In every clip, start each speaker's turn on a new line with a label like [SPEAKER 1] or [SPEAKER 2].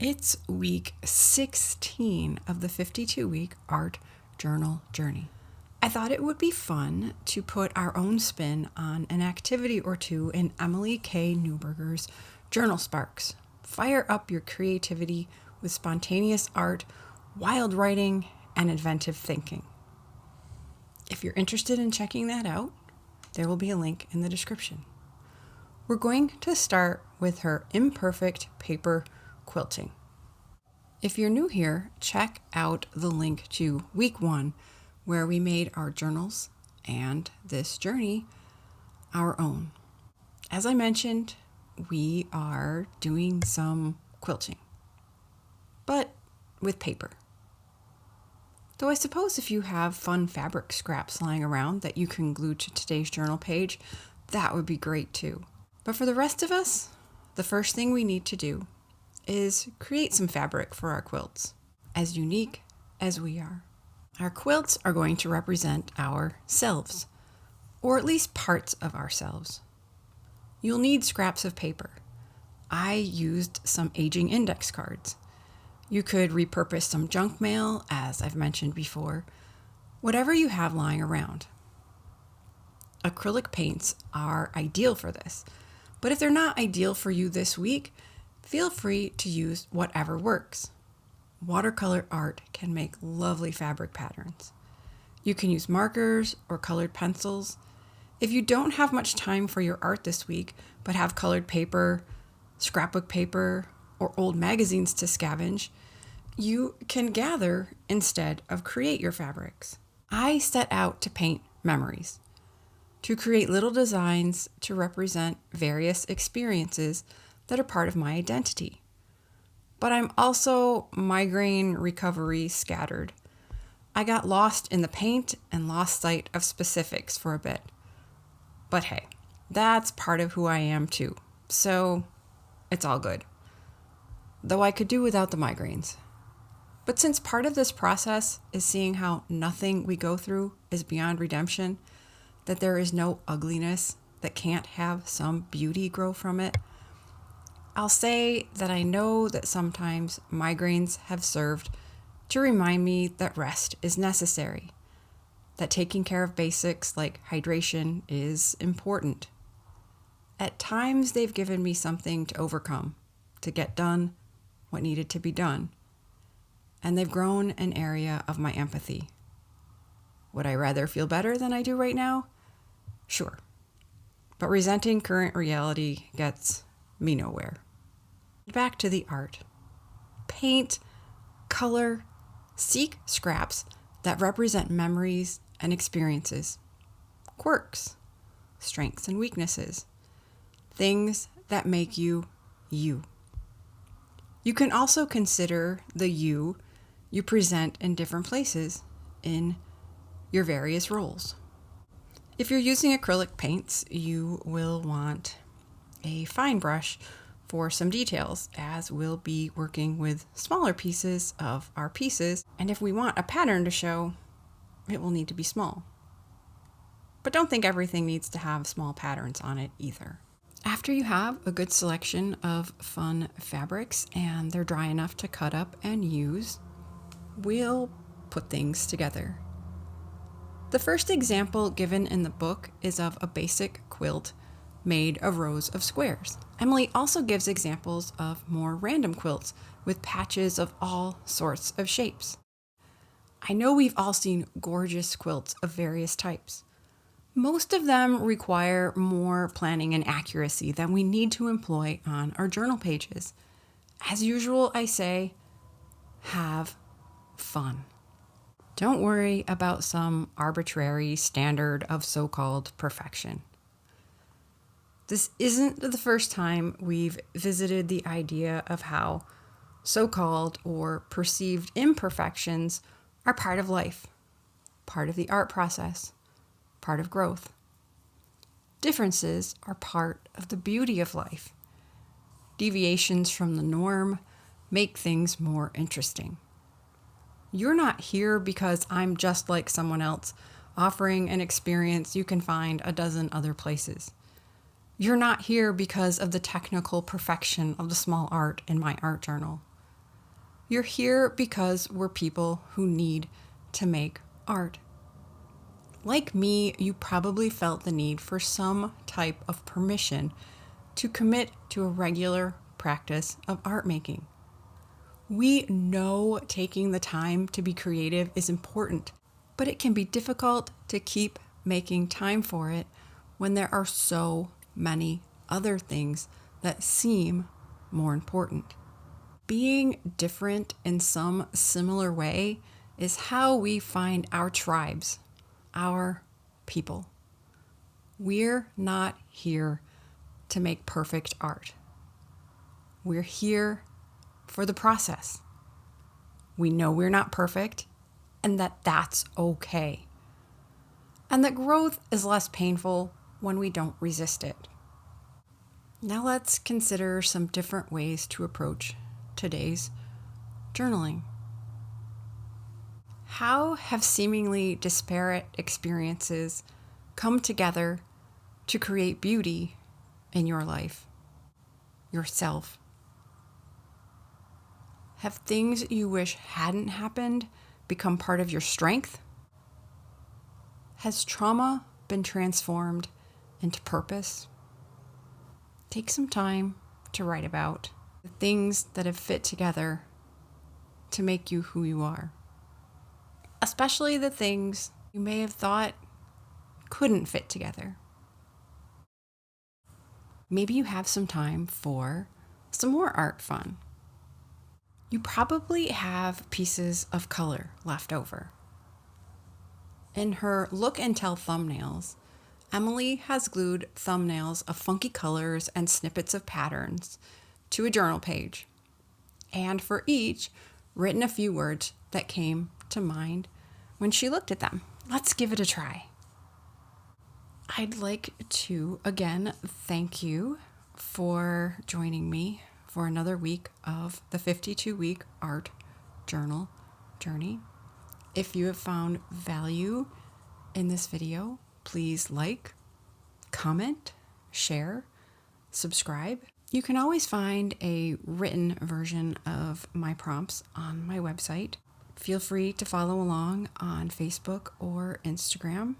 [SPEAKER 1] It's week 16 of the 52-week art journal journey. I thought it would be fun to put our own spin on an activity or two in Emily K. Neuburger's Journal Sparks. Fire up your creativity with spontaneous art, wild writing, and inventive thinking. If you're interested in checking that out, there will be a link in the description. We're going to start with her imperfect paper quilting. If you're new here, check out the link to week 1, where we made our journals and this journey our own. As I mentioned, we are doing some quilting, but with paper. Though I suppose if you have fun fabric scraps lying around that you can glue to today's journal page, that would be great too. But for the rest of us, the first thing we need to do is create some fabric for our quilts, as unique as we are. Our quilts are going to represent ourselves, or at least parts of ourselves. You'll need scraps of paper. I used some aging index cards. You could repurpose some junk mail, as I've mentioned before, whatever you have lying around. Acrylic paints are ideal for this, but if they're not ideal for you this week, feel free to use whatever works. Watercolor art can make lovely fabric patterns. You can use markers or colored pencils. If you don't have much time for your art this week, but have colored paper, scrapbook paper, or old magazines to scavenge, you can gather instead of create your fabrics. I set out to paint memories, to create little designs to represent various experiences that are part of my identity. But I'm also migraine recovery scattered. I got lost in the paint and lost sight of specifics for a bit. But hey, that's part of who I am too, so it's all good. Though I could do without the migraines. But since part of this process is seeing how nothing we go through is beyond redemption, that there is no ugliness that can't have some beauty grow from it, I'll say that I know that sometimes migraines have served to remind me that rest is necessary, that taking care of basics like hydration is important. At times, they've given me something to overcome, to get done what needed to be done, and they've grown an area of my empathy. Would I rather feel better than I do right now? Sure. But resenting current reality gets me nowhere. Back to the art. Paint, color, seek scraps that represent memories and experiences, quirks, strengths and weaknesses, things that make you, you. You can also consider the you present in different places in your various roles. If you're using acrylic paints, you will want a fine brush for some details, as we'll be working with smaller pieces of our pieces, and if we want a pattern to show, it will need to be small. But don't think everything needs to have small patterns on it either. After you have a good selection of fun fabrics and they're dry enough to cut up and use, we'll put things together. The first example given in the book is of a basic quilt made of rows of squares. Emily also gives examples of more random quilts with patches of all sorts of shapes. I know we've all seen gorgeous quilts of various types. Most of them require more planning and accuracy than we need to employ on our journal pages. As usual, I say, have fun. Don't worry about some arbitrary standard of so-called perfection. This isn't the first time we've visited the idea of how so-called or perceived imperfections are part of life, part of the art process, part of growth. Differences are part of the beauty of life. Deviations from the norm make things more interesting. You're not here because I'm just like someone else, offering an experience you can find a dozen other places. You're not here because of the technical perfection of the small art in my art journal. You're here because we're people who need to make art. Like me, you probably felt the need for some type of permission to commit to a regular practice of art making. We know taking the time to be creative is important, but it can be difficult to keep making time for it when there are so many other things that seem more important. Being different in some similar way is how we find our tribes, our people. We're not here to make perfect art. We're here for the process. We know we're not perfect and that that's okay. And that growth is less painful when we don't resist it. Now let's consider some different ways to approach today's journaling. How have seemingly disparate experiences come together to create beauty in your life, yourself? Have things you wish hadn't happened become part of your strength? Has trauma been transformed into purpose? Take some time to write about the things that have fit together to make you who you are, especially the things you may have thought couldn't fit together. Maybe you have some time for some more art fun. You probably have pieces of color left over. In her Look and Tell thumbnails, Emily has glued thumbnails of funky colors and snippets of patterns to a journal page, and for each, written a few words that came to mind when she looked at them. Let's give it a try. I'd like to again thank you for joining me for another week of the 52-week art journal journey. If you have found value in this video, please like, comment, share, subscribe. You can always find a written version of my prompts on my website. Feel free to follow along on Facebook or Instagram.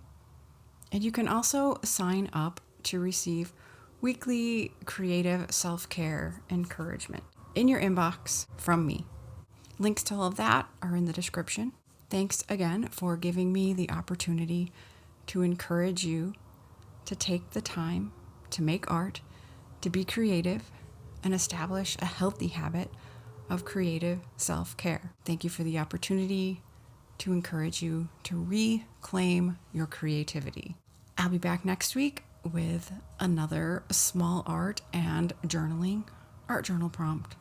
[SPEAKER 1] And you can also sign up to receive weekly creative self-care encouragement in your inbox from me. Links to all of that are in the description. Thanks again for giving me the opportunity to encourage you to take the time to make art, to be creative, and establish a healthy habit of creative self-care. Thank you for the opportunity to encourage you to reclaim your creativity. I'll be back next week with another small art and journaling art journal prompt.